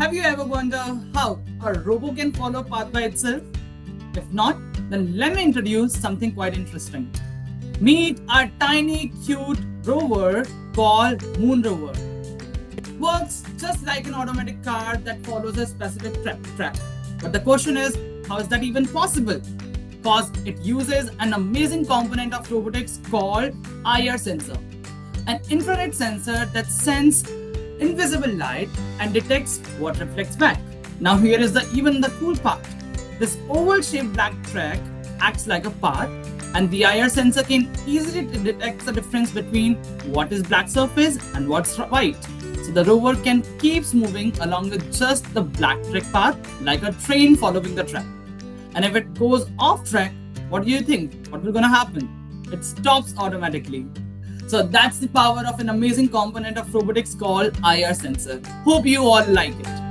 Have you ever wondered how a robo can follow a path by itself? If not, then let me introduce something quite interesting. Meet a tiny, cute rover called MoonRover. It works just like an automatic car that follows a specific track. But the question is, how is that even possible? Because it uses an amazing component of robotics called IR sensor, an infrared sensor that sends invisible light and detects what reflects back. Now here is even the cool part. This oval-shaped black track acts like a path, and the IR sensor can easily detect the difference between what is black surface and what's white. So the rover can keep moving along with just the black track path like a train following the track. And if it goes off track, what do you think? What will gonna happen? It stops automatically. So that's the power of an amazing component of robotics called IR sensor. Hope you all like it.